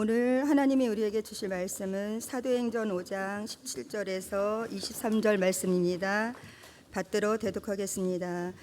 오늘 하나님이 우리에게 주실 말씀은 사도행전 5장 17절에서 23절 말씀입니다. 받들어 대독하겠습니다.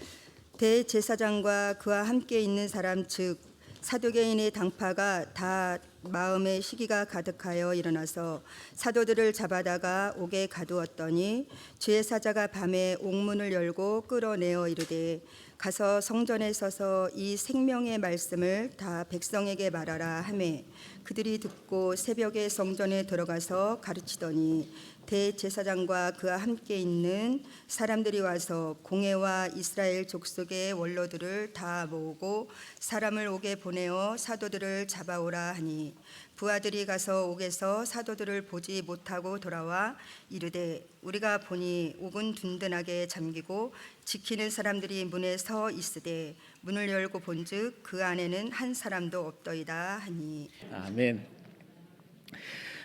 대제사장과 그와 함께 있는 사람 즉 사두개인의 당파가 다 마음에 시기가 가득하여 일어나서 사도들을 잡아다가 옥에 가두었더니 주의 사자가 밤에 옥문을 열고 끌어내어 이르되 가서 성전에 서서 이 생명의 말씀을 다 백성에게 말하라 하매 그들이 듣고 새벽에 성전에 들어가서 가르치더니 대제사장과 그와 함께 있는 사람들이 와서 공회와 이스라엘 족속의 원로들을 다 모으고 사람을 옥에 보내어 사도들을 잡아오라 하니 부하들이 가서 옥에서 사도들을 보지 못하고 돌아와 이르되 우리가 보니 옥은 든든하게 잠기고 지키는 사람들이 문에 서 있으되 문을 열고 본즉 그 안에는 한 사람도 없더이다 하니. 아멘.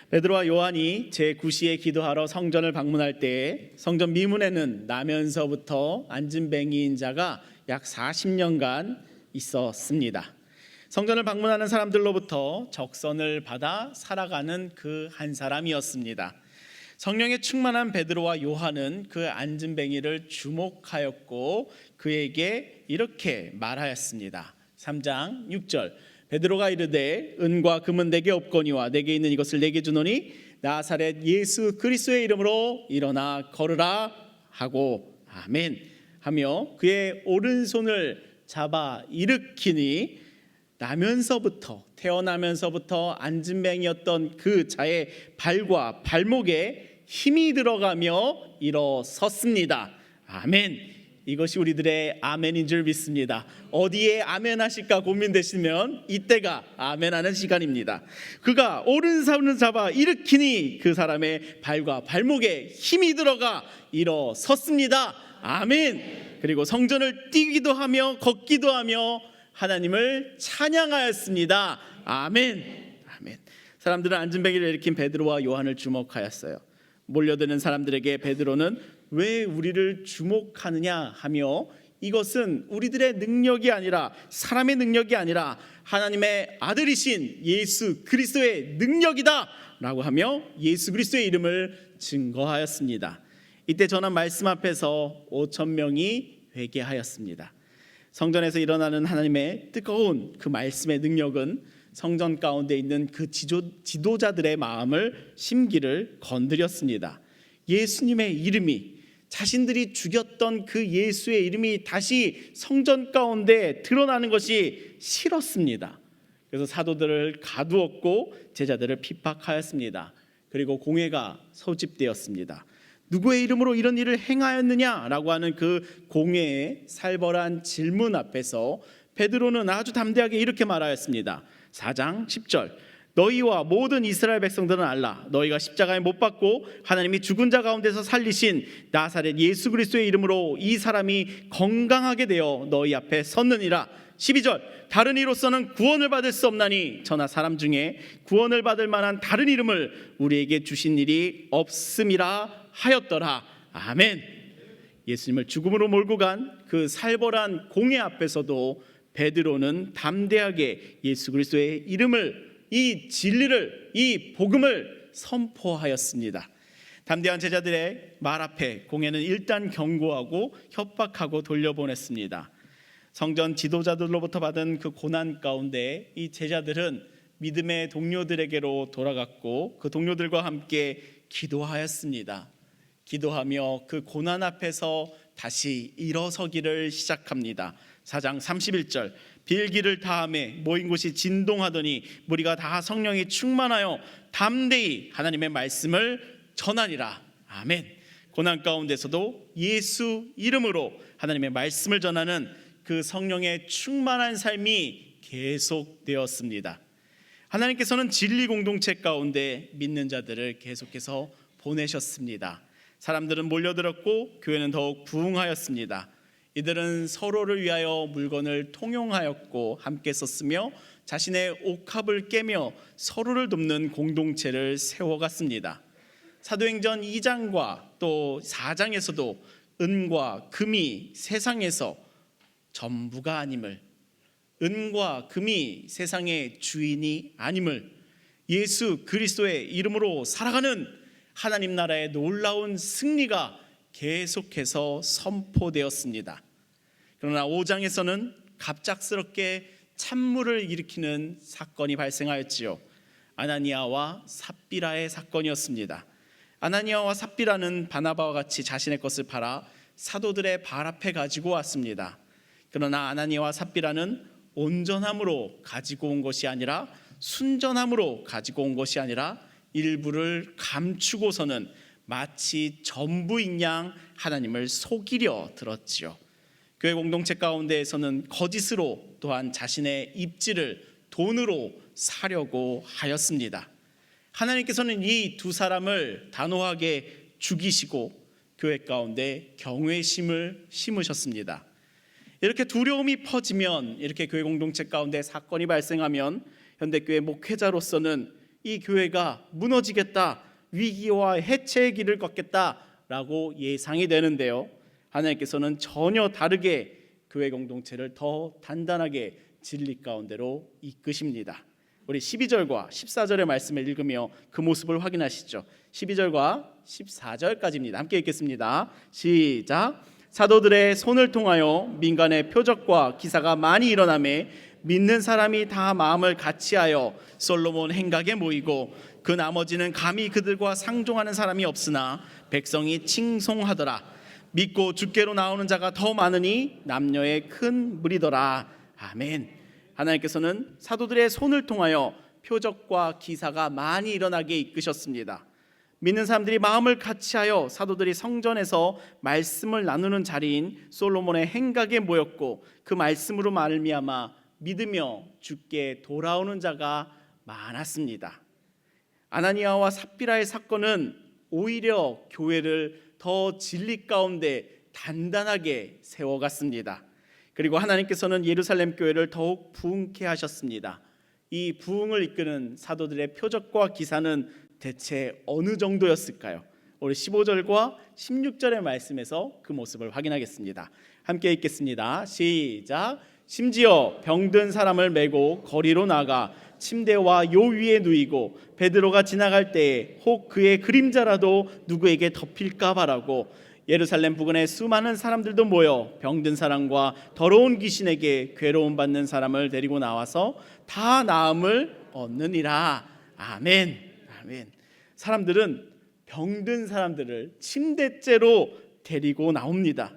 베드로와 요한이 제9시에 기도하러 성전을 방문할 때에 성전 미문에는 나면서부터 안진뱅이인 자가 약 40년간 있었습니다. 성전을 방문하는 사람들로부터 적선을 받아 살아가는 그 한 사람이었습니다. 성령에 충만한 베드로와 요한은 그 안진뱅이를 주목하였고 그에게 이렇게 말하였습니다. 3장 6절 베드로가 이르되 은과 금은 내게 없거니와 내게 있는 이것을 내게 주노니 나사렛 예수 그리스도의 이름으로 일어나 걸으라 하고 아멘 하며 그의 오른손을 잡아 일으키니 태어나면서부터 안진뱅이였던 그 자의 발과 발목에 힘이 들어가며 일어섰습니다. 아멘. 이것이 우리들의 아멘인 줄 믿습니다. 어디에 아멘 하실까 고민되시면 이때가 아멘하는 시간입니다. 그가 오른손을 잡아 일으키니 그 사람의 발과 발목에 힘이 들어가 일어섰습니다. 아멘. 그리고 성전을 뛰기도 하며 걷기도 하며 하나님을 찬양하였습니다. 아멘. 아멘. 사람들은 안진뱅이를 일으킨 베드로와 요한을 주목하였어요. 몰려드는 사람들에게 베드로는 왜 우리를 주목하느냐 하며 이것은 우리들의 능력이 아니라 사람의 능력이 아니라 하나님의 아들이신 예수 그리스도의 능력이다 라고 하며 예수 그리스도의 이름을 증거하였습니다. 이때 전한 말씀 앞에서 5,000명이 회개하였습니다. 성전에서 일어나는 하나님의 뜨거운 그 말씀의 능력은 성전 가운데 있는 그 지도자들의 마음을 심기를 건드렸습니다. 예수님의 이름이 자신들이 죽였던 그 예수의 이름이 다시 성전 가운데 드러나는 것이 싫었습니다. 그래서 사도들을 가두었고 제자들을 핍박하였습니다. 그리고 공회가 소집되었습니다. 누구의 이름으로 이런 일을 행하였느냐라고 하는 그 공회의 살벌한 질문 앞에서 베드로는 아주 담대하게 이렇게 말하였습니다. 4장 10절 너희와 모든 이스라엘 백성들은 알라 너희가 십자가에 못 박고 하나님이 죽은 자 가운데서 살리신 나사렛 예수 그리스도의 이름으로 이 사람이 건강하게 되어 너희 앞에 섰느니라. 12절 다른 이로서는 구원을 받을 수 없나니 저나 사람 중에 구원을 받을 만한 다른 이름을 우리에게 주신 일이 없음이라 하였더라. 아멘. 예수님을 죽음으로 몰고 간 그 살벌한 공회 앞에서도 베드로는 담대하게 예수 그리스도의 이름을 이 진리를 이 복음을 선포하였습니다. 담대한 제자들의 말 앞에 공회는 일단 경고하고 협박하고 돌려보냈습니다. 성전 지도자들로부터 받은 그 고난 가운데 이 제자들은 믿음의 동료들에게로 돌아갔고 그 동료들과 함께 기도하였습니다. 기도하며 그 고난 앞에서 다시 일어서기를 시작합니다. 4장 31절 빌기를 다하매 모인 곳이 진동하더니 무리가 다 성령이 충만하여 담대히 하나님의 말씀을 전하니라. 아멘. 고난 가운데서도 예수 이름으로 하나님의 말씀을 전하는 그 성령의 충만한 삶이 계속되었습니다. 하나님께서는 진리 공동체 가운데 믿는 자들을 계속해서 보내셨습니다. 사람들은 몰려들었고 교회는 더욱 부흥하였습니다. 이들은 서로를 위하여 물건을 통용하였고 함께 썼으며 자신의 옥합을 깨며 서로를 돕는 공동체를 세워갔습니다. 사도행전 2장과 또 4장에서도 은과 금이 세상에서 전부가 아님을, 은과 금이 세상의 주인이 아님을, 예수 그리스도의 이름으로 살아가는 하나님 나라의 놀라운 승리가 계속해서 선포되었습니다. 그러나 5장에서는 갑작스럽게 찬물을 일으키는 사건이 발생하였지요. 아나니아와 삽비라의 사건이었습니다. 아나니아와 삽비라는 바나바와 같이 자신의 것을 팔아 사도들의 발 앞에 가지고 왔습니다. 그러나 아나니아와 삽비라는 온전함으로 가지고 온 것이 아니라 순전함으로 가지고 온 것이 아니라 일부를 감추고서는 마치 전부인 양 하나님을 속이려 들었지요. 교회 공동체 가운데에서는 거짓으로 또한 자신의 입지를 돈으로 사려고 하였습니다. 하나님께서는 이 두 사람을 단호하게 죽이시고 교회 가운데 경외심을 심으셨습니다. 이렇게 두려움이 퍼지면, 이렇게 교회 공동체 가운데 사건이 발생하면 현대교회 목회자로서는 이 교회가 무너지겠다, 위기와 해체의 길을 걷겠다라고 예상이 되는데요, 하나님께서는 전혀 다르게 교회 공동체를 더 단단하게 진리 가운데로 이끄십니다. 우리 12절과 14절의 말씀을 읽으며 그 모습을 확인하시죠. 12절과 14절까지입니다. 함께 읽겠습니다. 시작. 사도들의 손을 통하여 민간의 표적과 기사가 많이 일어나매 믿는 사람이 다 마음을 같이하여 솔로몬 행각에 모이고 그 나머지는 감히 그들과 상종하는 사람이 없으나 백성이 칭송하더라. 믿고 주께로 나오는 자가 더 많으니 남녀의 큰 무리더라. 아멘. 하나님께서는 사도들의 손을 통하여 표적과 기사가 많이 일어나게 이끄셨습니다. 믿는 사람들이 마음을 같이하여 사도들이 성전에서 말씀을 나누는 자리인 솔로몬의 행각에 모였고 그 말씀으로 말미암아 믿으며 주께 돌아오는 자가 많았습니다. 아나니아와 삽비라의 사건은 오히려 교회를 더 진리 가운데 단단하게 세워갔습니다. 그리고 하나님께서는 예루살렘 교회를 더욱 부흥케 하셨습니다. 이 부흥을 이끄는 사도들의 표적과 기사는 대체 어느 정도였을까요? 우리 15절과 16절의 말씀에서 그 모습을 확인하겠습니다. 함께 읽겠습니다. 시작. 심지어 병든 사람을 메고 거리로 나가 침대와 요 위에 누이고 베드로가 지나갈 때에 혹 그의 그림자라도 누구에게 덮일까 바라고 예루살렘 부근에 수많은 사람들도 모여 병든 사람과 더러운 귀신에게 괴로움 받는 사람을 데리고 나와서 다 나음을 얻느니라. 아멘. 아멘. 사람들은 병든 사람들을 침대째로 데리고 나옵니다.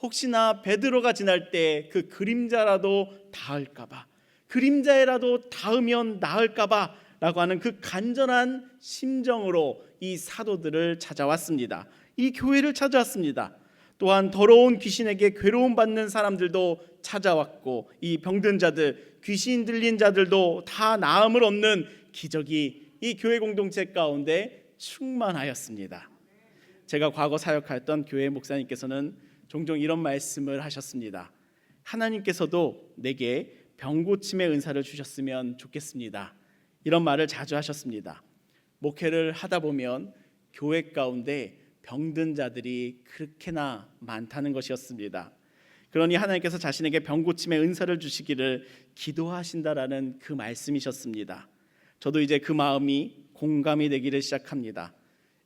혹시나 베드로가 지날 때 그 그림자라도 닿을까봐, 그림자에라도 닿으면 나을까봐 라고 하는 그 간절한 심정으로 이 사도들을 찾아왔습니다. 이 교회를 찾아왔습니다. 또한 더러운 귀신에게 괴로움 받는 사람들도 찾아왔고 이 병든 자들, 귀신 들린 자들도 다 나음을 얻는 기적이 이 교회 공동체 가운데 충만하였습니다. 제가 과거 사역하였던 교회 목사님께서는 종종 이런 말씀을 하셨습니다. 하나님께서도 내게 병고침의 은사를 주셨으면 좋겠습니다. 이런 말을 자주 하셨습니다. 목회를 하다 보면 교회 가운데 병든 자들이 그렇게나 많다는 것이었습니다. 그러니 하나님께서 자신에게 병고침의 은사를 주시기를 기도하신다라는 그 말씀이셨습니다. 저도 이제 그 마음이 공감이 되기를 시작합니다.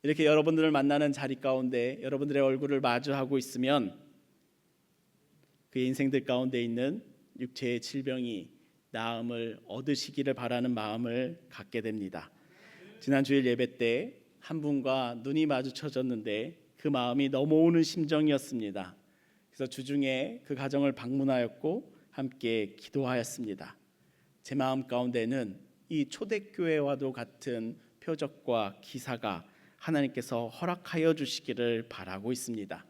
이렇게 여러분들을 만나는 자리 가운데 여러분들의 얼굴을 마주하고 있으면 그의 인생들 가운데 있는 육체의 질병이 나음을 얻으시기를 바라는 마음을 갖게 됩니다. 지난 주일 예배 때 한 분과 눈이 마주쳐졌는데 그 마음이 넘어오는 심정이었습니다. 그래서 주중에 그 가정을 방문하였고 함께 기도하였습니다. 제 마음 가운데는 이 초대교회와도 같은 표적과 기사가 하나님께서 허락하여 주시기를 바라고 있습니다.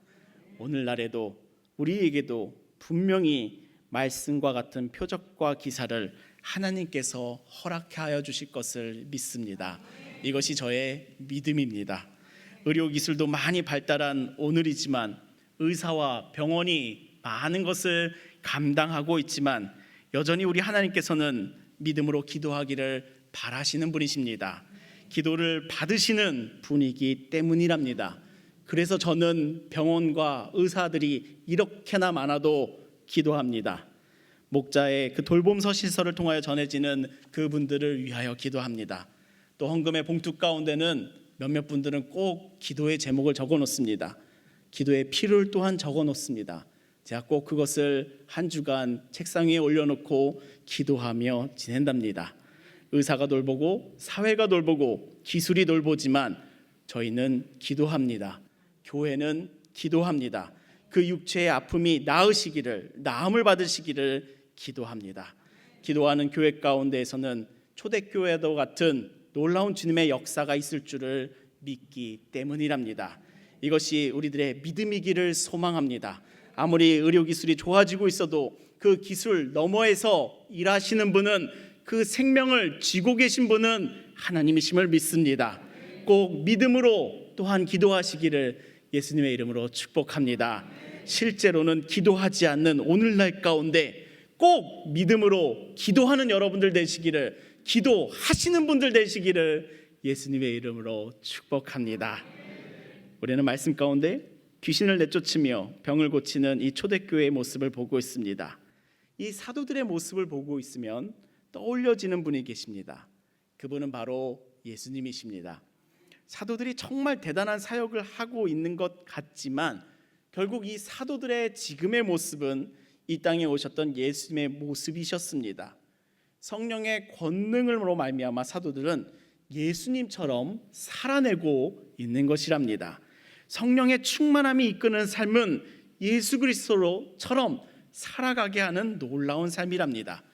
오늘날에도 우리에게도 분명히 말씀과 같은 표적과 기사를 하나님께서 허락하여 주실 것을 믿습니다. 이것이 저의 믿음입니다. 의료기술도 많이 발달한 오늘이지만 의사와 병원이 많은 것을 감당하고 있지만 여전히 우리 하나님께서는 믿음으로 기도하기를 바라시는 분이십니다. 기도를 받으시는 분이기 때문이랍니다. 그래서 저는 병원과 의사들이 이렇게나 많아도 기도합니다. 목자의 그 돌봄서 시설을 통하여 전해지는 그분들을 위하여 기도합니다. 또 헌금의 봉투 가운데는 몇몇 분들은 꼭 기도의 제목을 적어 놓습니다. 기도의 필요를 또한 적어 놓습니다. 제가 꼭 그것을 한 주간 책상 위에 올려놓고 기도하며 지낸답니다. 의사가 돌보고 사회가 돌보고 기술이 돌보지만 저희는 기도합니다. 교회는 기도합니다. 그 육체의 아픔이 나으시기를, 나음을 받으시기를 기도합니다. 기도하는 교회 가운데에서는 초대교회도 같은 놀라운 주님의 역사가 있을 줄을 믿기 때문이랍니다. 이것이 우리들의 믿음이기를 소망합니다. 아무리 의료기술이 좋아지고 있어도 그 기술 너머에서 일하시는 분은, 그 생명을 쥐고 계신 분은 하나님이심을 믿습니다. 꼭 믿음으로 또한 기도하시기를 예수님의 이름으로 축복합니다. 실제로는 기도하지 않는 오늘날 가운데 꼭 믿음으로 기도하는 여러분들 되시기를, 기도하시는 분들 되시기를 예수님의 이름으로 축복합니다. 우리는 말씀 가운데 귀신을 내쫓으며 병을 고치는 이 초대교회의 모습을 보고 있습니다. 이 사도들의 모습을 보고 있으면 떠올려지는 분이 계십니다. 그분은 바로 예수님이십니다. 사도들이 정말 대단한 사역을 하고 있는 것 같지만 결국 이 사도들의 지금의 모습은 이 땅에 오셨던 예수님의 모습이셨습니다. 성령의 권능으로 말미암아 사도들은 예수님처럼 살아내고 있는 것이랍니다. 성령의 충만함이 이끄는 삶은 예수 그리스도처럼 살아가게 하는 놀라운 삶이랍니다.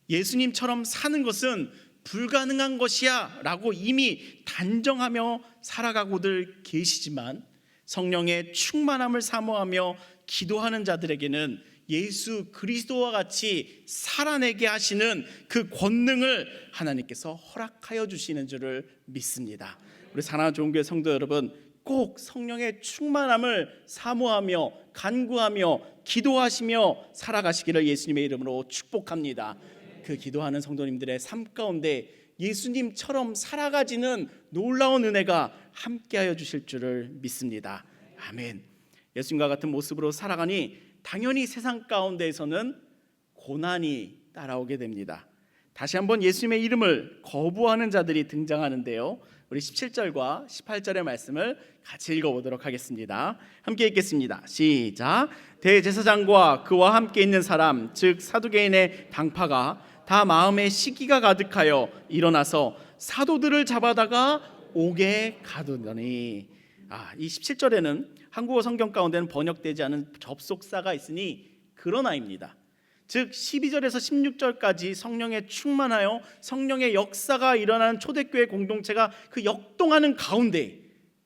예수님처럼 사는 것은 불가능한 것이야 라고 이미 단정하며 살아가고들 계시지만 성령의 충만함을 사모하며 기도하는 자들에게는 예수 그리스도와 같이 살아내게 하시는 그 권능을 하나님께서 허락하여 주시는 줄을 믿습니다. 우리 사랑하는 좋은교회 성도 여러분, 꼭 성령의 충만함을 사모하며 간구하며 기도하시며 살아가시기를 예수님의 이름으로 축복합니다. 그 기도하는 성도님들의 삶 가운데 예수님처럼 살아가지는 놀라운 은혜가 함께하여 주실 줄을 믿습니다. 아멘. 예수님과 같은 모습으로 살아가니 당연히 세상 가운데에서는 고난이 따라오게 됩니다. 다시 한번 예수님의 이름을 거부하는 자들이 등장하는데요, 우리 17절과 18절의 말씀을 같이 읽어보도록 하겠습니다. 함께 읽겠습니다. 시작. 대제사장과 그와 함께 있는 사람, 즉 사두개인의 당파가 다 마음에 시기가 가득하여 일어나서 사도들을 잡아다가 옥에 가두더니. 이 17절에는 한국어 성경 가운데는 번역되지 않은 접속사가 있으니 그러나입니다. 즉 12절에서 16절까지 성령에 충만하여 성령의 역사가 일어나는 초대교회 공동체가 그 역동하는 가운데,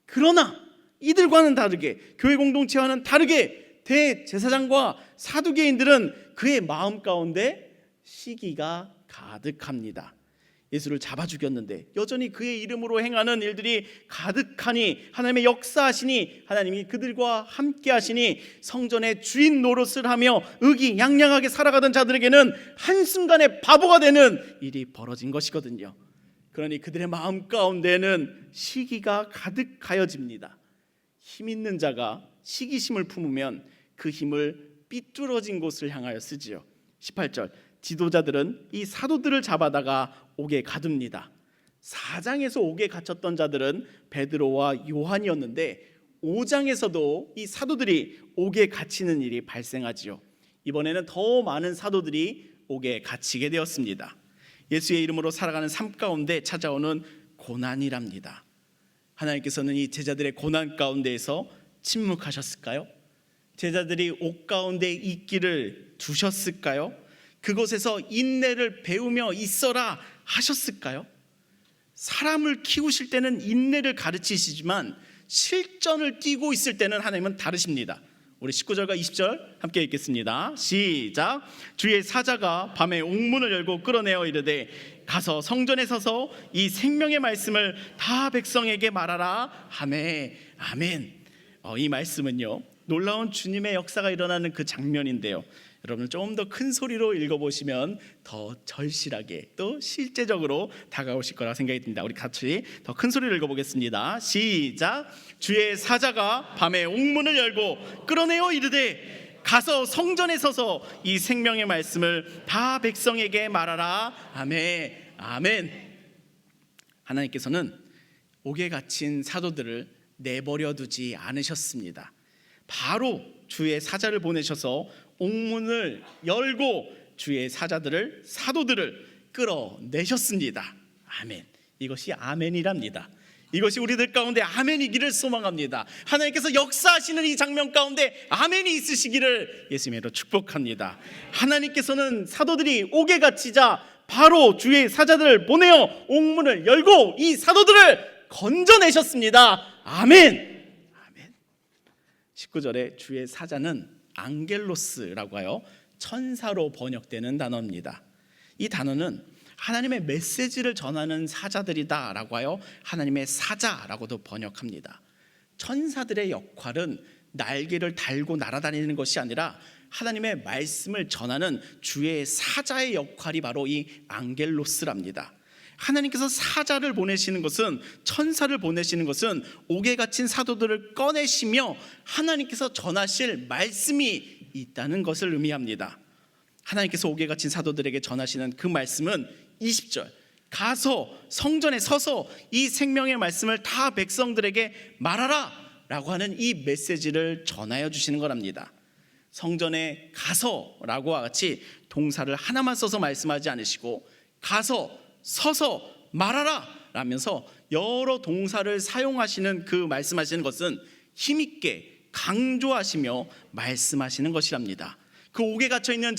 그러나 이들과는 다르게, 교회 공동체와는 다르게 대제사장과 사두개인들은 그의 마음 가운데 시기가 가득합니다. 예수를 잡아 죽였는데 여전히 그의 이름으로 행하는 일들이 가득하니 하나님의 역사하시니 하나님이 그들과 함께 하시니 성전의 주인 노릇을 하며 의기양양하게 살아가던 자들에게는 한순간에 바보가 되는 일이 벌어진 것이거든요. 그러니 그들의 마음 가운데는 시기가 가득하여집니다. 힘 있는 자가 시기심을 품으면 그 힘을 삐뚤어진 곳을 향하여 쓰지요. 18절, 지도자들은 이 사도들을 잡아다가 옥에 가둡니다. 4장에서 옥에 갇혔던 자들은 베드로와 요한이었는데 5장에서도 이 사도들이 옥에 갇히는 일이 발생하지요. 이번에는 더 많은 사도들이 옥에 갇히게 되었습니다. 예수의 이름으로 살아가는 삶 가운데 찾아오는 고난이랍니다. 하나님께서는 이 제자들의 고난 가운데에서 침묵하셨을까요? 제자들이 옥 가운데 있기를 두셨을까요? 그곳에서 인내를 배우며 있어라 하셨을까요? 사람을 키우실 때는 인내를 가르치시지만 실전을 띄고 있을 때는 하나님은 다르십니다. 우리 19절과 20절 함께 읽겠습니다. 시작. 주의 사자가 밤에 옥문을 열고 끌어내어 이르되 가서 성전에 서서 이 생명의 말씀을 다 백성에게 말하라 하매. 아멘. 이 말씀은요, 놀라운 주님의 역사가 일어나는 그 장면인데요, 여러분 좀 더 큰 소리로 읽어보시면 더 절실하게 또 실제적으로 다가오실 거라 생각이 듭니다. 우리 같이 더 큰 소리로 읽어보겠습니다. 시작. 주의 사자가 밤에 옥문을 열고 끌어내어 이르되 가서 성전에 서서 이 생명의 말씀을 다 백성에게 말하라. 아멘. 아멘. 하나님께서는 옥에 갇힌 사도들을 내버려 두지 않으셨습니다. 바로 주의 사자를 보내셔서 옥문을 열고 주의 사자들을, 사도들을 끌어내셨습니다. 아멘. 이것이 아멘이랍니다. 이것이 우리들 가운데 아멘이기를 소망합니다. 하나님께서 역사하시는 이 장면 가운데 아멘이 있으시기를 예수님으로 축복합니다. 하나님께서는 사도들이 옥에 갇히자 바로 주의 사자들을 보내어 옥문을 열고 이 사도들을 건져내셨습니다. 아멘. 아멘. 19절에 주의 사자는 앙겔로스라고 하여 천사로 번역되는 단어입니다. 이 단어는 하나님의 메시지를 전하는 사자들이다라고 하여 하나님의 사자라고도 번역합니다. 천사들의 역할은 날개를 달고 날아다니는 것이 아니라 하나님의 말씀을 전하는 주의 사자의 역할이 바로 이 앙겔로스랍니다. 하나님께서 사자를 보내시는 것은, 천사를 보내시는 것은 옥에 갇힌 사도들을 꺼내시며 하나님께서 전하실 말씀이 있다는 것을 의미합니다. 하나님께서 옥에 갇힌 사도들에게 전하시는 그 말씀은 20절, 가서 성전에 서서 이 생명의 말씀을 다 백성들에게 말하라 라고 하는 이 메시지를 전하여 주시는 거랍니다. 성전에 가서라고 같이 동사를 하나만 써서 말씀하지 않으시고 가서, 서서, 말하라 라면서 여러 동사를 사용하시는 그 말씀하시는 것은 힘있게 강조하시며 말씀하시는 것이랍니다. 그 옥에 갇혀있는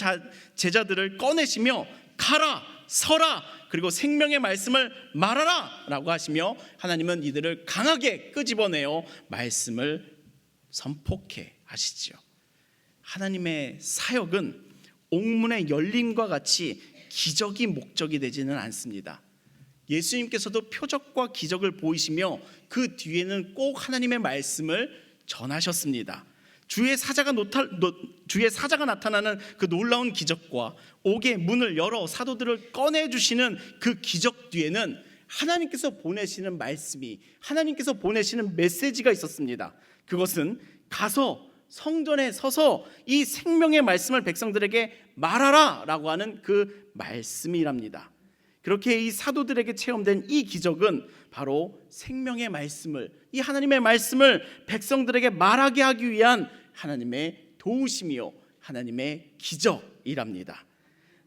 제자들을 꺼내시며 가라, 서라, 그리고 생명의 말씀을 말하라 라고 하시며 하나님은 이들을 강하게 끄집어내어 말씀을 선포케 하시지요. 하나님의 사역은 옥문의 열림과 같이 기적이 목적이 되지는 않습니다. 예수님께서도 표적과 기적을 보이시며 그 뒤에는 꼭 하나님의 말씀을 전하셨습니다. 주의 사자가 나타나는 그 놀라운 기적과 옥의 문을 열어 사도들을 꺼내주시는 그 기적 뒤에는 하나님께서 보내시는 말씀이, 하나님께서 보내시는 메시지가 있었습니다. 그것은 가서 성전에 서서 이 생명의 말씀을 백성들에게 말하라 라고 하는 그 말씀이랍니다. 그렇게 이 사도들에게 체험된 이 기적은 바로 생명의 말씀을, 이 하나님의 말씀을 백성들에게 말하게 하기 위한 하나님의 도우심이요 하나님의 기적이랍니다.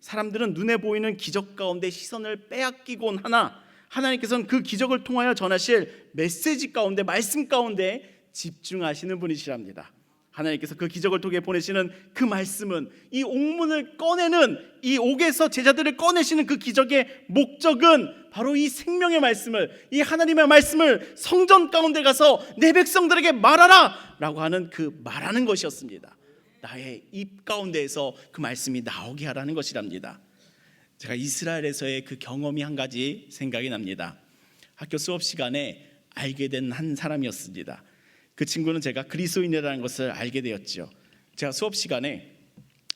사람들은 눈에 보이는 기적 가운데 시선을 빼앗기곤 하나 하나님께서는 그 기적을 통하여 전하실 메시지 가운데, 말씀 가운데 집중하시는 분이시랍니다. 하나님께서 그 기적을 통해 보내시는 그 말씀은, 이 옥문을 꺼내는, 이 옥에서 제자들을 꺼내시는 그 기적의 목적은 바로 이 생명의 말씀을, 이 하나님의 말씀을 성전 가운데 가서 내 백성들에게 말하라 라고 하는 그 말하는 것이었습니다. 나의 입 가운데에서 그 말씀이 나오게 하라는 것이랍니다. 제가 이스라엘에서의 그 경험이 한 가지 생각이 납니다. 학교 수업 시간에 알게 된 한 사람이었습니다. 그 친구는 제가 그리스도인이라는 것을 알게 되었죠. 제가 수업 시간에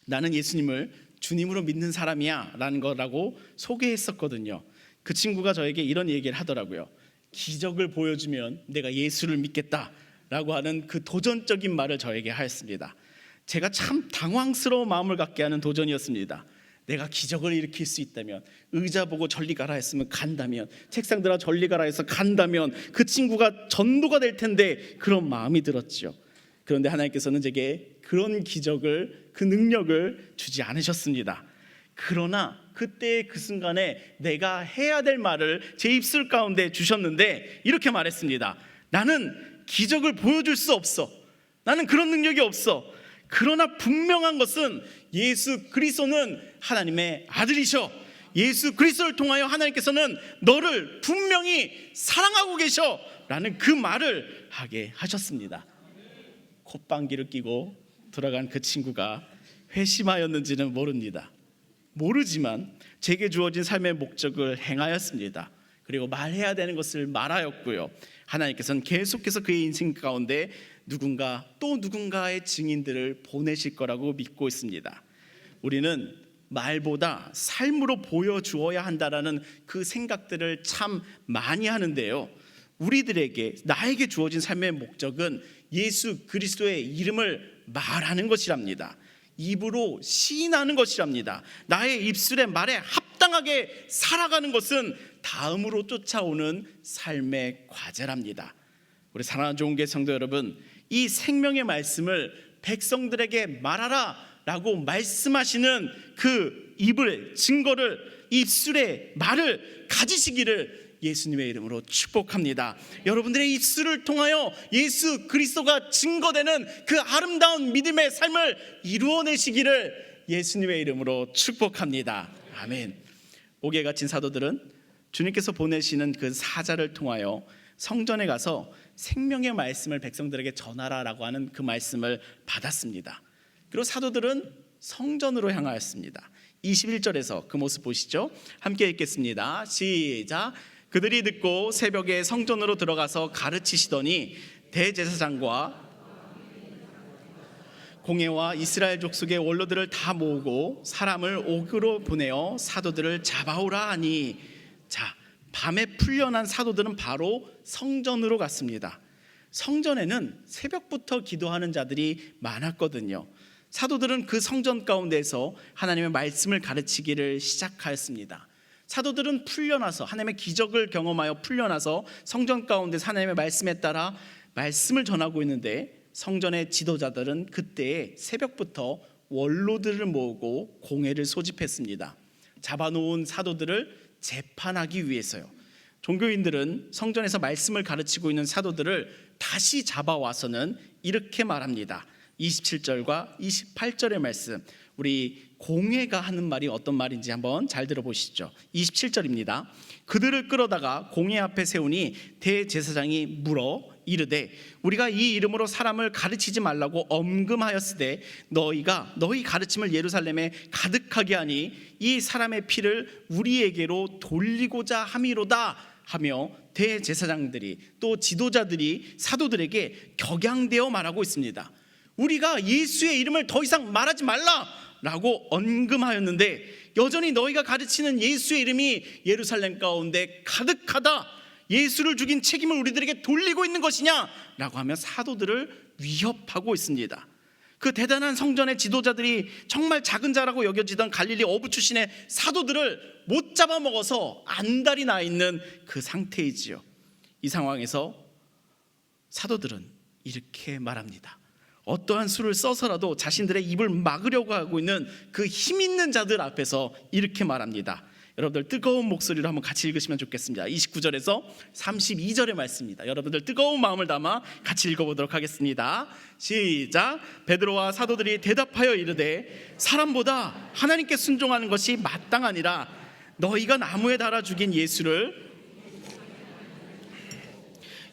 나는 예수님을 주님으로 믿는 사람이야 라는 거라고 소개했었거든요. 그 친구가 저에게 이런 얘기를 하더라고요. 기적을 보여주면 내가 예수를 믿겠다 라고 하는 그 도전적인 말을 저에게 하였습니다. 제가 참 당황스러운 마음을 갖게 하는 도전이었습니다. 내가 기적을 일으킬 수 있다면, 의자 보고 전리 가라 했으면 간다면, 책상 들어 전리 가라 해서 간다면 그 친구가 전도가 될 텐데 그런 마음이 들었죠. 그런데 하나님께서는 제게 그런 기적을, 그 능력을 주지 않으셨습니다. 그러나 그때 그 순간에 내가 해야 될 말을 제 입술 가운데 주셨는데 이렇게 말했습니다. 나는 기적을 보여줄 수 없어. 나는 그런 능력이 없어. 그러나 분명한 것은 예수 그리스도는 하나님의 아들이셔. 예수 그리스도를 통하여 하나님께서는 너를 분명히 사랑하고 계셔 라는 그 말을 하게 하셨습니다. 콧방귀를 끼고 돌아간 그 친구가 회심하였는지는 모르지만 제게 주어진 삶의 목적을 행하였습니다. 그리고 말해야 되는 것을 말하였고요. 하나님께서는 계속해서 그의 인생 가운데 누군가 또 누군가의 증인들을 보내실 거라고 믿고 있습니다. 우리는 말보다 삶으로 보여주어야 한다라는 그 생각들을 참 많이 하는데요. 우리들에게, 나에게 주어진 삶의 목적은 예수 그리스도의 이름을 말하는 것이랍니다. 입으로 시인하는 것이랍니다. 나의 입술의 말에 마땅하게 살아가는 것은 다음으로 쫓아오는 삶의 과제랍니다. 우리 사랑하는 좋은교회 성도 여러분, 이 생명의 말씀을 백성들에게 말하라 라고 말씀하시는 그 입을, 증거를, 입술의 말을 가지시기를 예수님의 이름으로 축복합니다. 여러분들의 입술을 통하여 예수 그리스도가 증거되는 그 아름다운 믿음의 삶을 이루어내시기를 예수님의 이름으로 축복합니다. 아멘. 옥에 갇힌 사도들은 주님께서 보내시는 그 사자를 통하여 성전에 가서 생명의 말씀을 백성들에게 전하라라고 하는 그 말씀을 받았습니다. 그리고 사도들은 성전으로 향하였습니다. 21절에서 그 모습 보시죠. 함께 읽겠습니다. 시작. 그들이 듣고 새벽에 성전으로 들어가서 가르치시더니 대제사장과 공회와 이스라엘 족속의 원로들을 다 모으고 사람을 옥으로 보내어 사도들을 잡아오라 하니, 자, 밤에 풀려난 사도들은 바로 성전으로 갔습니다. 성전에는 새벽부터 기도하는 자들이 많았거든요. 사도들은 그 성전 가운데서 하나님의 말씀을 가르치기를 시작하였습니다. 사도들은 풀려나서 하나님의 기적을 경험하여 풀려나서 성전 가운데서 하나님의 말씀에 따라 말씀을 전하고 있는데, 성전의 지도자들은 그때 새벽부터 원로들을 모으고 공회를 소집했습니다. 잡아놓은 사도들을 재판하기 위해서요. 종교인들은 성전에서 말씀을 가르치고 있는 사도들을 다시 잡아와서는 이렇게 말합니다. 27절과 28절의 말씀, 우리 공회가 하는 말이 어떤 말인지 한번 잘 들어보시죠. 27절입니다. 그들을 끌어다가 공회 앞에 세우니 대제사장이 물어 이르되 우리가 이 이름으로 사람을 가르치지 말라고 엄금하였으되 너희 가르침을 예루살렘에 가득하게 하니 이 사람의 피를 우리에게로 돌리고자 함이로다 하며 대제사장들이 또 지도자들이 사도들에게 격양되어 말하고 있습니다. 우리가 예수의 이름을 더 이상 말하지 말라라고 언금하였는데 여전히 너희가 가르치는 예수의 이름이 예루살렘 가운데 가득하다, 예수를 죽인 책임을 우리들에게 돌리고 있는 것이냐라고 하며 사도들을 위협하고 있습니다. 그 대단한 성전의 지도자들이 정말 작은 자라고 여겨지던 갈릴리 어부 출신의 사도들을 못 잡아먹어서 안달이 나 있는 그 상태이지요. 이 상황에서 사도들은 이렇게 말합니다. 어떠한 수를 써서라도 자신들의 입을 막으려고 하고 있는 그 힘 있는 자들 앞에서 이렇게 말합니다. 여러분들 뜨거운 목소리로 한번 같이 읽으시면 좋겠습니다. 29절에서 32절의 말씀입니다. 여러분들 뜨거운 마음을 담아 같이 읽어보도록 하겠습니다. 시작. 베드로와 사도들이 대답하여 이르되 사람보다 하나님께 순종하는 것이 마땅하니라. 너희가 나무에 달아 죽인 예수를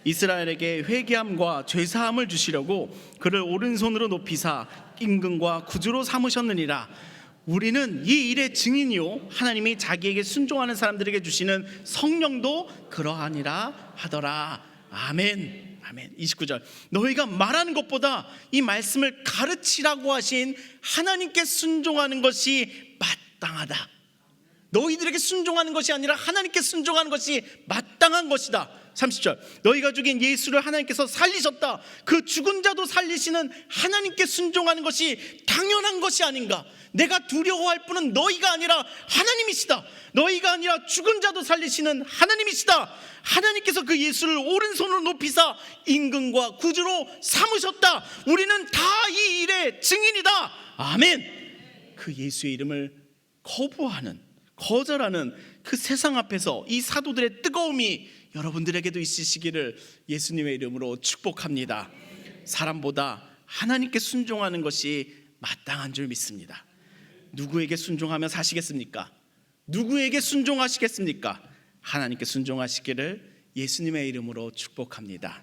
이스라엘에게 회개함과 죄사함을 주시려고 그를 오른손으로 높이사 임금과 구주로 삼으셨느니라. 우리는 이 일의 증인이요 하나님이 자기에게 순종하는 사람들에게 주시는 성령도 그러하니라 하더라. 아멘. 아멘. 29절. 너희가 말하는 것보다 이 말씀을 가르치라고 하신 하나님께 순종하는 것이 마땅하다. 너희들에게 순종하는 것이 아니라 하나님께 순종하는 것이 마땅한 것이다. 30절. 너희가 죽인 예수를 하나님께서 살리셨다. 그 죽은 자도 살리시는 하나님께 순종하는 것이 당연한 것이 아닌가. 내가 두려워할 분은 너희가 아니라 하나님이시다. 너희가 아니라 죽은 자도 살리시는 하나님이시다. 하나님께서 그 예수를 오른손으로 높이사 임금과 구주로 삼으셨다. 우리는 다 이 일의 증인이다. 아멘. 그 예수의 이름을 거절하는 그 세상 앞에서 이 사도들의 뜨거움이 여러분들에게도 있으시기를 예수님의 이름으로 축복합니다. 사람보다 하나님께 순종하는 것이 마땅한 줄 믿습니다. 누구에게 순종하며 사시겠습니까? 누구에게 순종하시겠습니까? 하나님께 순종하시기를 예수님의 이름으로 축복합니다.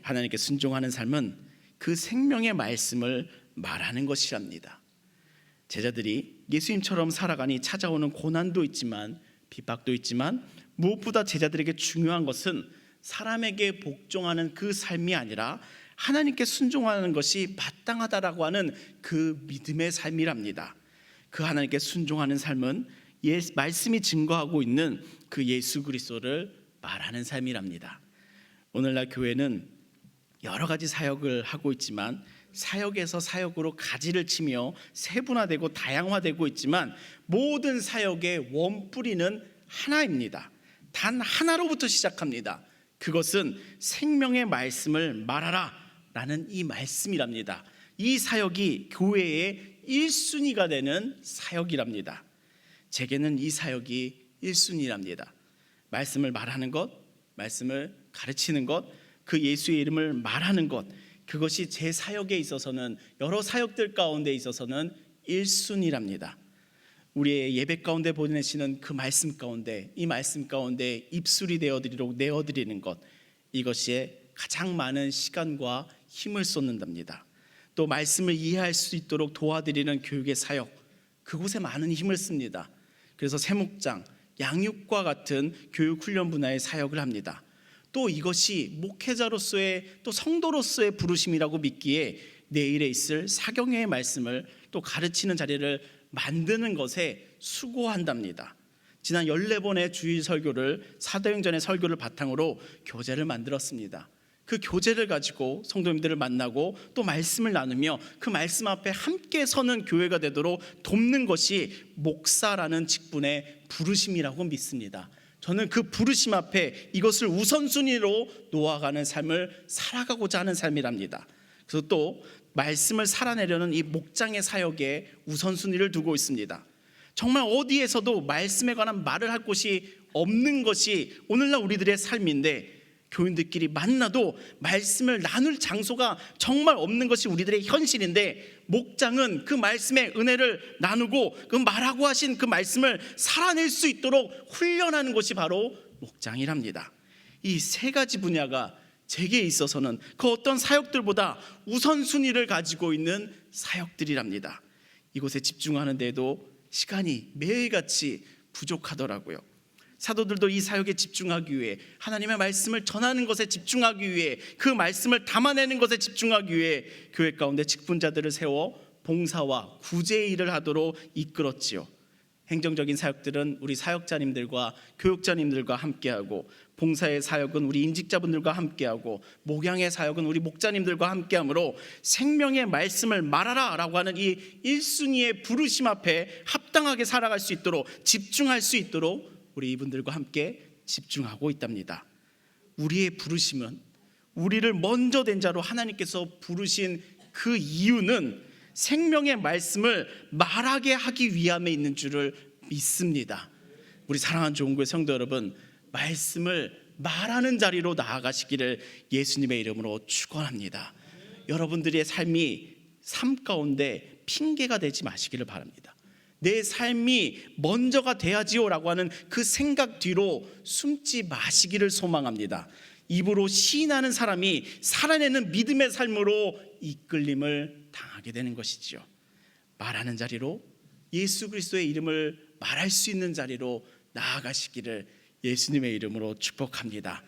하나님께 순종하는 삶은 그 생명의 말씀을 말하는 것이랍니다. 제자들이 예수님처럼 살아가니 찾아오는 고난도 있지만 핍박도 있지만 무엇보다 제자들에게 중요한 것은 사람에게 복종하는 그 삶이 아니라 하나님께 순종하는 것이 마땅하다라고 하는 그 믿음의 삶이랍니다. 그 하나님께 순종하는 삶은 말씀이 증거하고 있는 그 예수 그리스도를 말하는 삶이랍니다. 오늘날 교회는 여러 가지 사역을 하고 있지만 사역에서 사역으로 가지를 치며 세분화되고 다양화되고 있지만 모든 사역의 원뿌리는 하나입니다. 단 하나로부터 시작합니다. 그것은 생명의 말씀을 말하라 라는 이 말씀이랍니다. 이 사역이 교회의 1순위가 되는 사역이랍니다. 제게는 이 사역이 1순위랍니다. 말씀을 말하는 것, 말씀을 가르치는 것, 그 예수의 이름을 말하는 것, 그것이 제 사역에 있어서는, 여러 사역들 가운데 있어서는 1순위랍니다. 우리의 예배 가운데 보내시는 그 말씀 가운데, 이 말씀 가운데 입술이 되어드리도록 내어드리는 것, 이것이 가장 많은 시간과 힘을 쏟는답니다. 또 말씀을 이해할 수 있도록 도와드리는 교육의 사역, 그곳에 많은 힘을 씁니다. 그래서 세목장, 양육과 같은 교육 훈련 분야의 사역을 합니다. 또 이것이 목회자로서의, 또 성도로서의 부르심이라고 믿기에 내일에 있을 사경회의 말씀을 또 가르치는 자리를 만드는 것에 수고한답니다. 지난 14번의 주일 설교를, 사도행전의 설교를 바탕으로 교재를 만들었습니다. 그 교재를 가지고 성도님들을 만나고 또 말씀을 나누며 그 말씀 앞에 함께 서는 교회가 되도록 돕는 것이 목사라는 직분의 부르심이라고 믿습니다. 저는 그 부르심 앞에 이것을 우선순위로 놓아가는 삶을 살아가고자 하는 삶이랍니다. 그래서 또 말씀을 살아내려는 이 목장의 사역에 우선순위를 두고 있습니다. 정말 어디에서도 말씀에 관한 말을 할 곳이 없는 것이 오늘날 우리들의 삶인데, 교인들끼리 만나도 말씀을 나눌 장소가 정말 없는 것이 우리들의 현실인데, 목장은 그 말씀의 은혜를 나누고 그 말하고 하신 그 말씀을 살아낼 수 있도록 훈련하는 것이 바로 목장이랍니다. 이 세 가지 분야가 제게 있어서는 그 어떤 사역들보다 우선순위를 가지고 있는 사역들이랍니다. 이곳에 집중하는 데도 시간이 매일같이 부족하더라고요. 사도들도 이 사역에 집중하기 위해, 하나님의 말씀을 전하는 것에 집중하기 위해, 그 말씀을 담아내는 것에 집중하기 위해 교회 가운데 직분자들을 세워 봉사와 구제의 일을 하도록 이끌었지요. 행정적인 사역들은 우리 사역자님들과 교육자님들과 함께하고, 봉사의 사역은 우리 임직자분들과 함께하고, 목양의 사역은 우리 목자님들과 함께하므로 생명의 말씀을 말하라 라고 하는 이 1순위의 부르심 앞에 합당하게 살아갈 수 있도록, 집중할 수 있도록 우리 이분들과 함께 집중하고 있답니다. 우리의 부르심은, 우리를 먼저 된 자로 하나님께서 부르신 그 이유는 생명의 말씀을 말하게 하기 위함에 있는 줄을 믿습니다. 우리 사랑하는 좋은 교회 성도 여러분, 말씀을 말하는 자리로 나아가시기를 예수님의 이름으로 축원합니다. 여러분들의 삶 가운데 핑계가 되지 마시기를 바랍니다. 내 삶이 먼저가 돼야지요 라고 하는 그 생각 뒤로 숨지 마시기를 소망합니다. 입으로 시인하는 사람이 살아내는 믿음의 삶으로 이끌림을 당하게 되는 것이지요. 말하는 자리로, 예수 그리스도의 이름을 말할 수 있는 자리로 나아가시기를 예수님의 이름으로 축복합니다.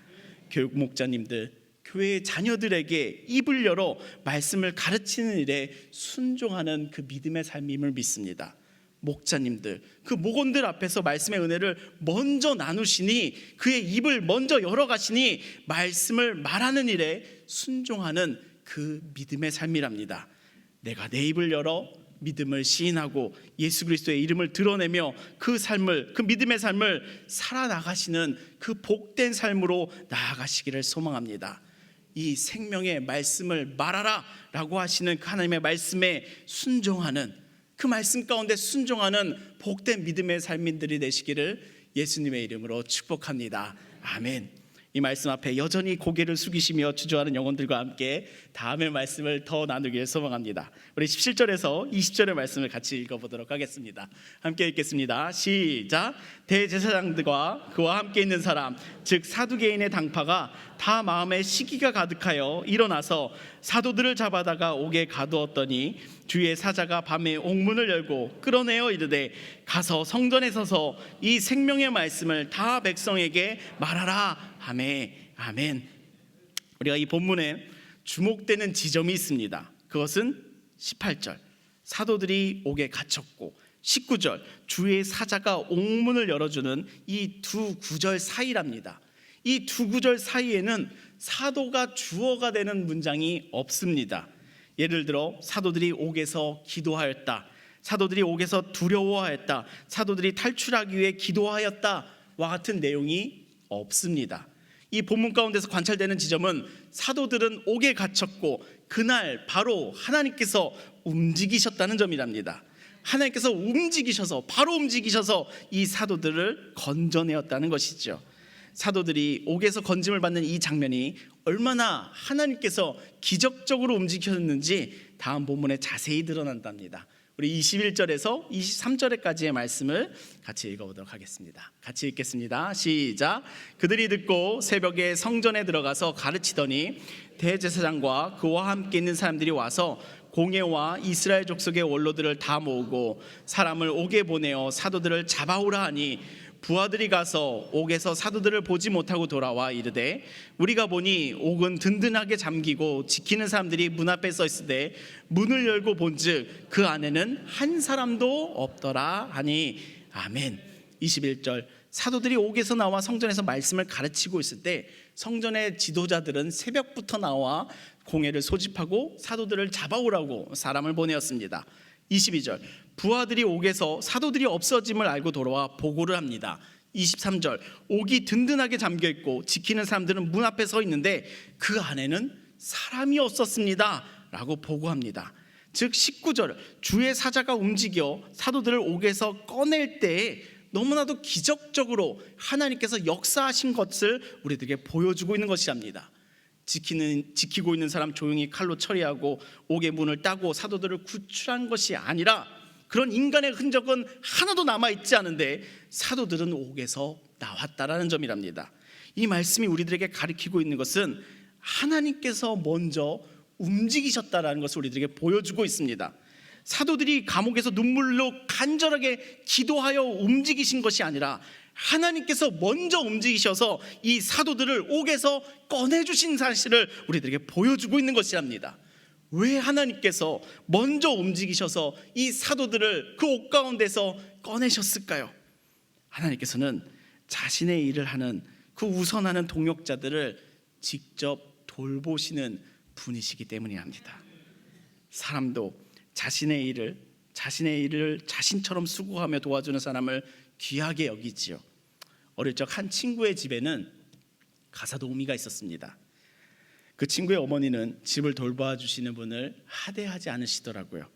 교육 목자님들, 교회의 자녀들에게 입을 열어 말씀을 가르치는 일에 순종하는 그 믿음의 삶임을 믿습니다. 목자님들, 그 목원들 앞에서 말씀의 은혜를 먼저 나누시니, 그의 입을 먼저 열어가시니 말씀을 말하는 일에 순종하는 그 믿음의 삶이랍니다. 내가 내 입을 열어 믿음을 시인하고 예수 그리스도의 이름을 드러내며 그 삶을, 그 믿음의 삶을 살아나가시는 그 복된 삶으로 나아가시기를 소망합니다. 이 생명의 말씀을 말하라 라고 하시는 그 하나님의 말씀에 순종하는, 그 말씀 가운데 순종하는 복된 믿음의 삶인들이 되시기를 예수님의 이름으로 축복합니다. 아멘. 이 말씀 앞에 여전히 고개를 숙이시며 주저하는 영혼들과 함께 다음의 말씀을 더 나누길 소망합니다. 우리 17절에서 20절의 말씀을 같이 읽어보도록 하겠습니다. 함께 읽겠습니다. 시작. 대제사장들과 그와 함께 있는 사람, 즉 사두개인의 당파가 다 마음에 시기가 가득하여 일어나서 사도들을 잡아다가 옥에 가두었더니 주의 사자가 밤에 옥문을 열고 끌어내어 이르되 가서 성전에 서서 이 생명의 말씀을 다 백성에게 말하라 하매. 아멘. 우리가 이 본문에 주목되는 지점이 있습니다. 그것은 18절 사도들이 옥에 갇혔고, 19절 주의 사자가 옥문을 열어주는 이 두 구절 사이랍니다. 이 두 구절 사이에는 사도가 주어가 되는 문장이 없습니다. 예를 들어 사도들이 옥에서 기도하였다, 사도들이 옥에서 두려워하였다, 사도들이 탈출하기 위해 기도하였다와 같은 내용이 없습니다. 이 본문 가운데서 관찰되는 지점은 사도들은 옥에 갇혔고 그날 바로 하나님께서 움직이셨다는 점이랍니다. 하나님께서 바로 움직이셔서 이 사도들을 건져내었다는 것이죠. 사도들이 옥에서 건짐을 받는 이 장면이 얼마나 하나님께서 기적적으로 움직였는지 다음 본문에 자세히 드러난답니다. 우리 21절에서 23절까지의 말씀을 같이 읽어보도록 하겠습니다. 같이 읽겠습니다. 시작. 그들이 듣고 새벽에 성전에 들어가서 가르치더니 대제사장과 그와 함께 있는 사람들이 와서 공회와 이스라엘 족속의 원로들을 다 모으고 사람을 옥에 보내어 사도들을 잡아오라 하니 부하들이 가서 옥에서 사도들을 보지 못하고 돌아와 이르되 우리가 보니 옥은 든든하게 잠기고 지키는 사람들이 문 앞에 서 있으되 문을 열고 본즉 그 안에는 한 사람도 없더라 하니 아멘. 21절. 사도들이 옥에서 나와 성전에서 말씀을 가르치고 있을 때 성전의 지도자들은 새벽부터 나와 공회를 소집하고 사도들을 잡아오라고 사람을 보내었습니다. 22절. 부하들이 옥에서 사도들이 없어짐을 알고 돌아와 보고를 합니다. 23절. 옥이 든든하게 잠겨있고 지키는 사람들은 문 앞에 서 있는데 그 안에는 사람이 없었습니다 라고 보고합니다. 즉 19절. 주의 사자가 움직여 사도들을 옥에서 꺼낼 때에 너무나도 기적적으로 하나님께서 역사하신 것을 우리들에게 보여주고 있는 것이랍니다. 지키고 있는 사람 조용히 칼로 처리하고 옥의 문을 따고 사도들을 구출한 것이 아니라 그런 인간의 흔적은 하나도 남아있지 않은데 사도들은 옥에서 나왔다라는 점이랍니다. 이 말씀이 우리들에게 가르치고 있는 것은 하나님께서 먼저 움직이셨다라는 것을 우리들에게 보여주고 있습니다. 사도들이 감옥에서 눈물로 간절하게 기도하여 움직이신 것이 아니라 하나님께서 먼저 움직이셔서 이 사도들을 옥에서 꺼내주신 사실을 우리들에게 보여주고 있는 것이랍니다. 왜 하나님께서 먼저 움직이셔서 이 사도들을 그 옥 가운데서 꺼내셨을까요? 하나님께서는 자신의 일을 하는 그 우선하는 동역자들을 직접 돌보시는 분이시기 때문이랍니다. 사람도 자신의 일을 자신처럼 수고하며 도와주는 사람을 귀하게 여기지요. 어릴 적 한 친구의 집에는 가사도우미가 있었습니다. 그 친구의 어머니는 집을 돌봐주시는 분을 하대하지 않으시더라고요.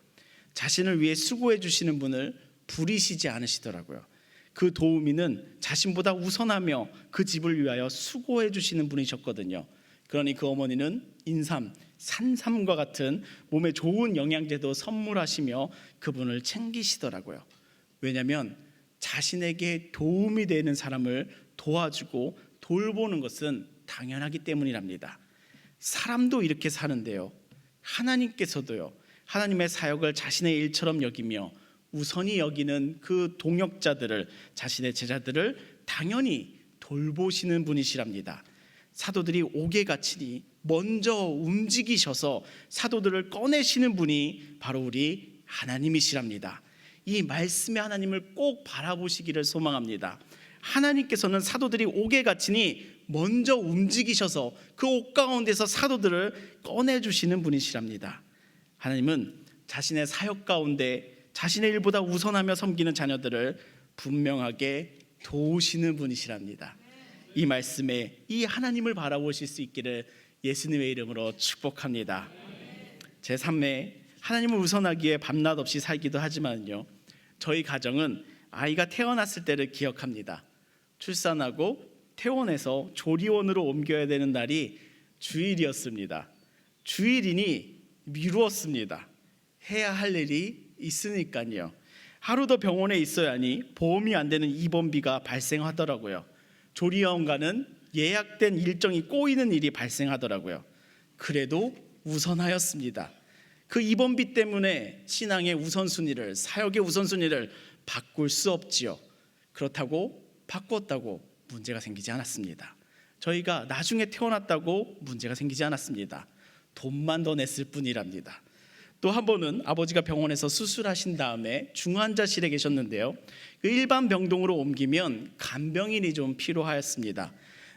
자신을 위해 수고해 주시는 분을 부리시지 않으시더라고요. 그 도우미는 자신보다 우선하며 그 집을 위하여 수고해 주시는 분이셨거든요. 그러니 그 어머니는 인삼, 산삼과 같은 몸에 좋은 영양제도 선물하시며 그분을 챙기시더라고요. 왜냐하면 자신에게 도움이 되는 사람을 도와주고 돌보는 것은 당연하기 때문이랍니다. 사람도 이렇게 사는데요, 하나님께서도요, 하나님의 사역을 자신의 일처럼 여기며 우선히 여기는 그 동역자들을, 자신의 제자들을 당연히 돌보시는 분이시랍니다. 사도들이 옥에 갇히니 먼저 움직이셔서 사도들을 꺼내시는 분이 바로 우리 하나님이시랍니다. 이 말씀의 하나님을 꼭 바라보시기를 소망합니다. 하나님께서는 사도들이 옥에 갇히니 먼저 움직이셔서 그 옥 가운데서 사도들을 꺼내주시는 분이시랍니다. 하나님은 자신의 사역 가운데 자신의 일보다 우선하며 섬기는 자녀들을 분명하게 도우시는 분이시랍니다. 이 말씀에 이 하나님을 바라보실 수 있기를 예수님의 이름으로 축복합니다. 제 삶에 하나님을 우선하기에 밤낮 없이 살기도 하지만요, 저희 가정은 아이가 태어났을 때를 기억합니다. 출산하고 퇴원해서 조리원으로 옮겨야 되는 날이 주일이었습니다. 주일이니 미루었습니다. 해야 할 일이 있으니까요. 하루 더 병원에 있어야 하니 보험이 안 되는 입원비가 발생하더라고요. 조리원과는 예약된 일정이 꼬이는 일이 발생하더라고요. 그래도 우선하였습니다. 그 입원비 때문에 신앙의 우선순위를, 사역의 우선순위를 바꿀 수 없지요. 그렇다고 바꾸었다고 문제가 생기지 않았습니다. 저희가 나중에 태어났다고 문제가 생기지 않았습니다. 돈만 더 냈을 뿐이랍니다. 또 한 번은 아버지가 병원에서 수술하신 다음에 중환자실에 계셨는데요, 그 일반 병동으로 옮기면 간병인이 좀 필요하였습니다.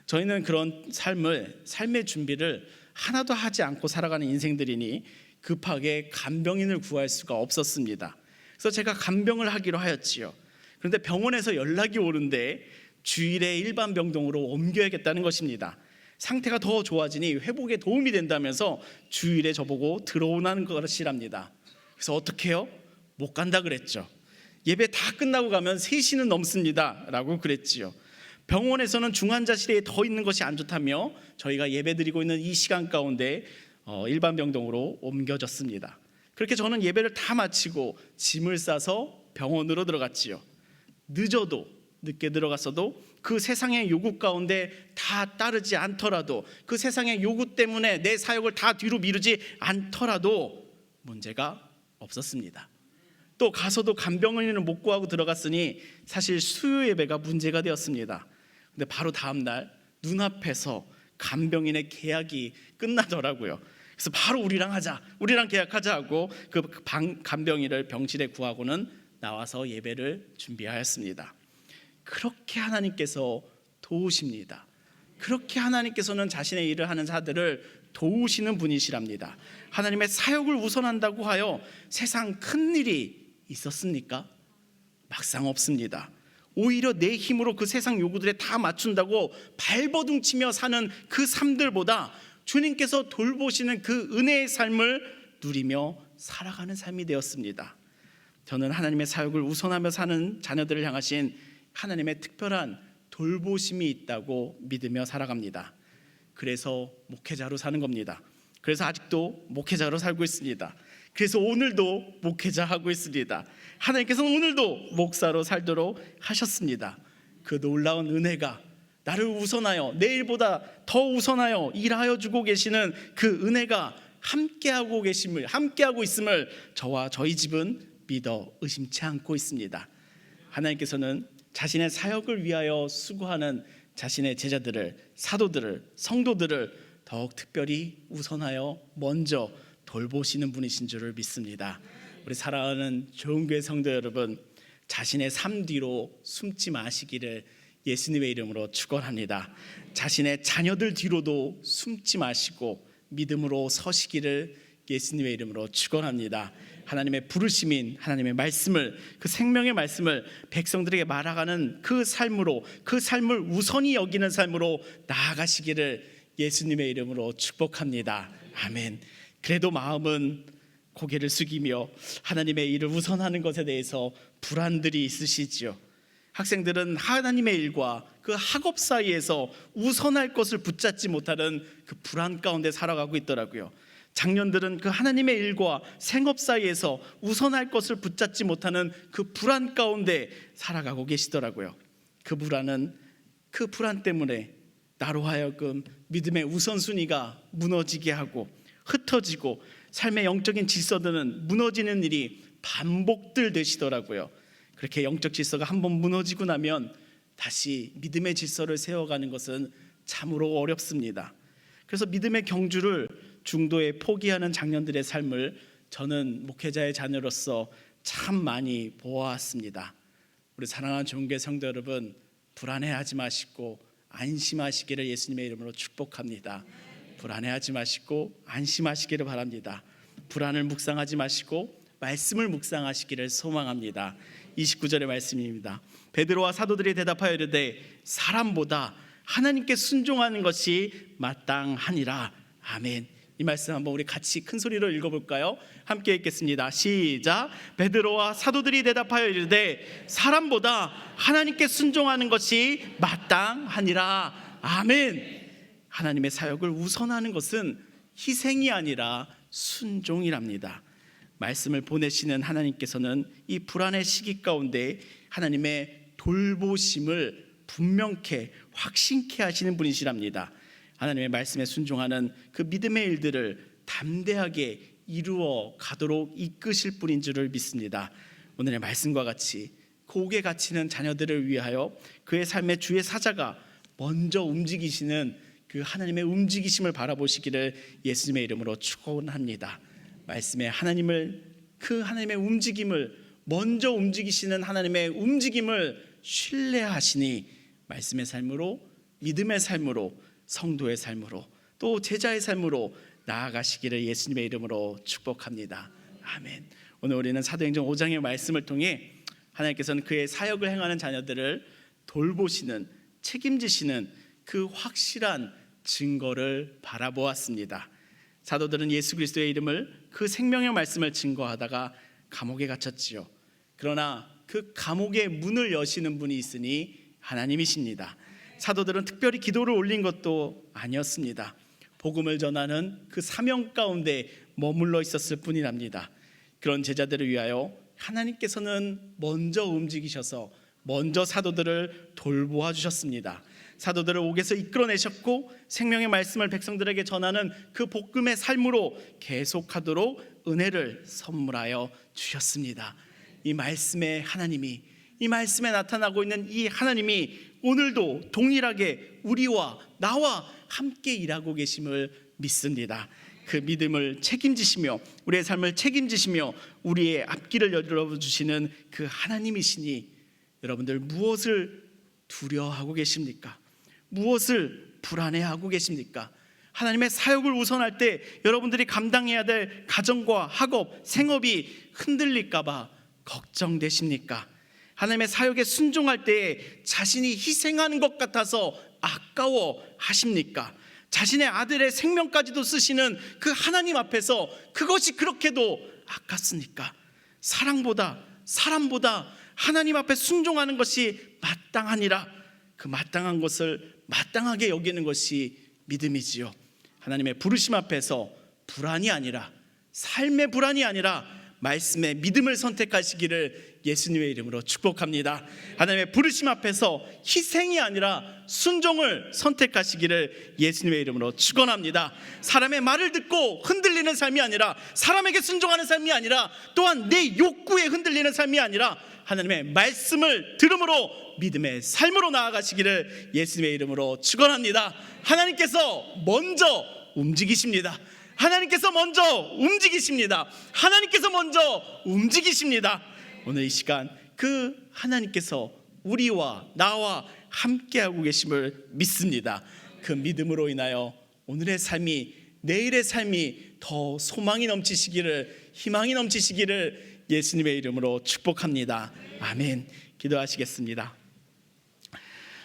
저희는 그런 삶의 준비를 하나도 하지 않고 살아가는 인생들이니 급하게 간병인을 구할 수가 없었습니다. 그래서 제가 간병을 하기로 하였지요. 그런데 병원에서 연락이 오는데 주일에 일반 병동으로 옮겨야겠다는 것입니다. 상태가 더 좋아지니 회복에 도움이 된다면서 주일에 저보고 들어오라는 것이랍니다. 그래서 어떻게 해요? 못 간다 그랬죠. 예배 다 끝나고 가면 3시는 넘습니다 라고 그랬지요. 병원에서는 중환자실에 더 있는 것이 안 좋다며 저희가 예배 드리고 있는 이 시간 가운데 일반 병동으로 옮겨졌습니다. 그렇게 저는 예배를 다 마치고 짐을 싸서 병원으로 들어갔지요. 늦게 들어갔어도 그 세상의 요구 가운데 다 따르지 않더라도, 그 세상의 요구 때문에 내 사역을 다 뒤로 미루지 않더라도 문제가 없었습니다. 또 가서도 간병인을 못 구하고 들어갔으니 사실 수요 예배가 문제가 되었습니다. 근데 바로 다음 날 눈앞에서 간병인의 계약이 끝나더라고요. 그래서 바로 우리랑 계약하자 하고 그 간병인을 병실에 구하고는 나와서 예배를 준비하였습니다. 그렇게 하나님께서 도우십니다. 그렇게 하나님께서는 자신의 일을 하는 자들을 도우시는 분이시랍니다. 하나님의 사역을 우선한다고 하여 세상 큰 일이 있었습니까? 막상 없습니다. 오히려 내 힘으로 그 세상 요구들에 다 맞춘다고 발버둥치며 사는 그 삶들보다 주님께서 돌보시는 그 은혜의 삶을 누리며 살아가는 삶이 되었습니다. 저는 하나님의 사역을 우선하며 사는 자녀들을 향하신 하나님의 특별한 돌보심이 있다고 믿으며 살아갑니다. 그래서 목회자로 사는 겁니다. 그래서 아직도 목회자로 살고 있습니다. 그래서 오늘도 목회자하고 있습니다. 하나님께서는 오늘도 목사로 살도록 하셨습니다. 그 놀라운 은혜가 나를 우선하여, 내일보다 더 우선하여 일하여 주고 계시는 그 은혜가 함께하고 있음을 저와 저희 집은 믿어 의심치 않고 있습니다. 하나님께서는 자신의 사역을 위하여 수고하는 자신의 제자들을, 사도들을, 성도들을 더욱 특별히 우선하여 먼저 돌보시는 분이신 줄을 믿습니다. 우리 사랑하는 좋은교회 성도 여러분, 자신의 삶 뒤로 숨지 마시기를 예수님의 이름으로 축원합니다. 자신의 자녀들 뒤로도 숨지 마시고 믿음으로 서시기를 예수님의 이름으로 축원합니다. 하나님의 부르심인 하나님의 말씀을, 그 생명의 말씀을 백성들에게 말아가는 그 삶으로, 그 삶을 우선히 여기는 삶으로 나아가시기를 예수님의 이름으로 축복합니다. 아멘. 그래도 마음은 고개를 숙이며 하나님의 일을 우선하는 것에 대해서 불안들이 있으시지요. 학생들은 하나님의 일과 그 학업 사이에서 우선할 것을 붙잡지 못하는 그 불안 가운데 살아가고 있더라고요. 장년들은 그 하나님의 일과 생업 사이에서 우선할 것을 붙잡지 못하는 그 불안 가운데 살아가고 계시더라고요. 그 불안 때문에 나로 하여금 믿음의 우선순위가 무너지게 하고 흩어지고 삶의 영적인 질서들은 무너지는 일이 반복들 되시더라고요. 그렇게 영적 질서가 한번 무너지고 나면 다시 믿음의 질서를 세워가는 것은 참으로 어렵습니다. 그래서 믿음의 경주를 중도에 포기하는 장년들의 삶을 저는 목회자의 자녀로서 참 많이 보아왔습니다. 우리 사랑하는 좋은교회 성도 여러분, 불안해하지 마시고 안심하시기를 예수님의 이름으로 축복합니다. 불안해하지 마시고 안심하시기를 바랍니다. 불안을 묵상하지 마시고 말씀을 묵상하시기를 소망합니다. 29절의 말씀입니다. 베드로와 사도들이 대답하여 이르되 사람보다 하나님께 순종하는 것이 마땅하니라. 아멘. 이 말씀 한번 우리 같이 큰 소리로 읽어볼까요? 함께 읽겠습니다. 시작. 베드로와 사도들이 대답하여 이르되 사람보다 하나님께 순종하는 것이 마땅하니라. 아멘. 하나님의 사역을 우선하는 것은 희생이 아니라 순종이랍니다. 말씀을 보내시는 하나님께서는 이 불안의 시기 가운데 하나님의 돌보심을 분명케 확신케 하시는 분이시랍니다. 하나님의 말씀에 순종하는 그 믿음의 일들을 담대하게 이루어 가도록 이끄실 분인 줄을 믿습니다. 오늘의 말씀과 같이 고개 갇히는 자녀들을 위하여 그의 삶의 주의 사자가 먼저 움직이시는 그 하나님의 움직이심을 바라보시기를 예수님의 이름으로 축원합니다. 말씀에 그 하나님의 움직임을, 먼저 움직이시는 하나님의 움직임을 신뢰하시니 말씀의 삶으로, 믿음의 삶으로, 성도의 삶으로, 또 제자의 삶으로 나아가시기를 예수님의 이름으로 축복합니다. 아멘. 오늘 우리는 사도행전 5장의 말씀을 통해 하나님께서는 그의 사역을 행하는 자녀들을 돌보시는, 책임지시는 그 확실한 증거를 바라보았습니다. 사도들은 예수 그리스도의 이름을, 그 생명의 말씀을 증거하다가 감옥에 갇혔지요. 그러나 그 감옥의 문을 여시는 분이 있으니 하나님이십니다. 사도들은 특별히 기도를 올린 것도 아니었습니다. 복음을 전하는 그 사명 가운데 머물러 있었을 뿐이랍니다. 그런 제자들을 위하여 하나님께서는 먼저 움직이셔서 먼저 사도들을 돌보아 주셨습니다. 사도들을 옥에서 이끌어내셨고 생명의 말씀을 백성들에게 전하는 그 복음의 삶으로 계속하도록 은혜를 선물하여 주셨습니다. 이 말씀의 하나님이, 이 말씀에 나타나고 있는 이 하나님이 오늘도 동일하게 우리와 나와 함께 일하고 계심을 믿습니다. 그 믿음을 책임지시며 우리의 삶을 책임지시며 우리의 앞길을 열어주시는 그 하나님이시니 여러분들 무엇을 두려워하고 계십니까? 무엇을 불안해하고 계십니까? 하나님의 사역을 우선할 때 여러분들이 감당해야 될 가정과 학업, 생업이 흔들릴까 봐 걱정되십니까? 하나님의 사역에 순종할 때에 자신이 희생하는 것 같아서 아까워하십니까? 자신의 아들의 생명까지도 쓰시는 그 하나님 앞에서 그것이 그렇게도 아깝습니까? 사랑보다, 사람보다 하나님 앞에 순종하는 것이 마땅하니라. 그 마땅한 것을 마땅하게 여기는 것이 믿음이지요. 하나님의 부르심 앞에서 불안이 아니라, 삶의 불안이 아니라 말씀의 믿음을 선택하시기를 예수님의 이름으로 축복합니다. 하나님의 부르심 앞에서 희생이 아니라 순종을 선택하시기를 예수님의 이름으로 축원합니다. 사람의 말을 듣고 흔들리는 삶이 아니라, 사람에게 순종하는 삶이 아니라, 또한 내 욕구에 흔들리는 삶이 아니라 하나님의 말씀을 들음으로 믿음의 삶으로 나아가시기를 예수님의 이름으로 축원합니다. 하나님께서 먼저 움직이십니다. 하나님께서 먼저 움직이십니다. 하나님께서 먼저 움직이십니다. 오늘 이 시간 그 하나님께서 우리와 나와 함께하고 계심을 믿습니다. 그 믿음으로 인하여 오늘의 삶이, 내일의 삶이 더 소망이 넘치시기를, 희망이 넘치시기를 예수님의 이름으로 축복합니다. 아멘. 기도하시겠습니다.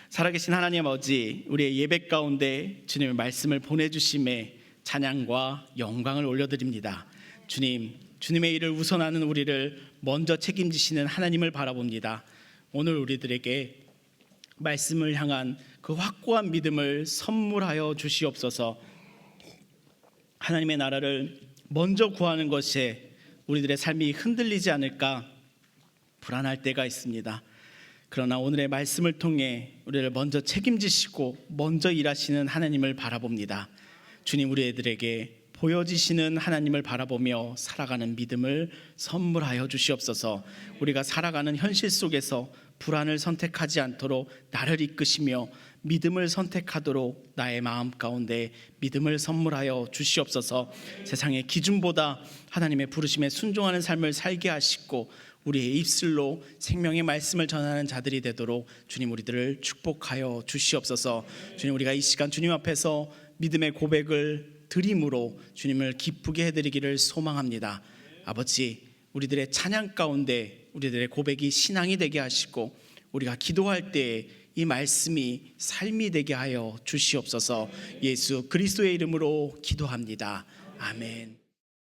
살아계신 하나님 아버지, 우리의 예배 가운데 주님의 말씀을 보내주심에 찬양과 영광을 올려드립니다. 주님, 주님의 일을 우선하는 우리를 먼저 책임지시는 하나님을 바라봅니다. 오늘 우리들에게 말씀을 향한 그 확고한 믿음을 선물하여 주시옵소서. 하나님의 나라를 먼저 구하는 것에 우리들의 삶이 흔들리지 않을까 불안할 때가 있습니다. 그러나 오늘의 말씀을 통해 우리를 먼저 책임지시고 먼저 일하시는 하나님을 바라봅니다. 주님, 우리 애들에게 보여지시는 하나님을 바라보며 살아가는 믿음을 선물하여 주시옵소서. 우리가 살아가는 현실 속에서 불안을 선택하지 않도록 나를 이끄시며 믿음을 선택하도록 나의 마음 가운데 믿음을 선물하여 주시옵소서. 세상의 기준보다 하나님의 부르심에 순종하는 삶을 살게 하시고 우리의 입술로 생명의 말씀을 전하는 자들이 되도록 주님 우리들을 축복하여 주시옵소서. 주님, 우리가 이 시간 주님 앞에서 믿음의 고백을 드림으로 주님을 기쁘게 해드리기를 소망합니다. 아버지, 우리들의 찬양 가운데 우리들의 고백이 신앙이 되게 하시고 우리가 기도할 때 이 말씀이 삶이 되게 하여 주시옵소서. 예수 그리스도의 이름으로 기도합니다. 아멘.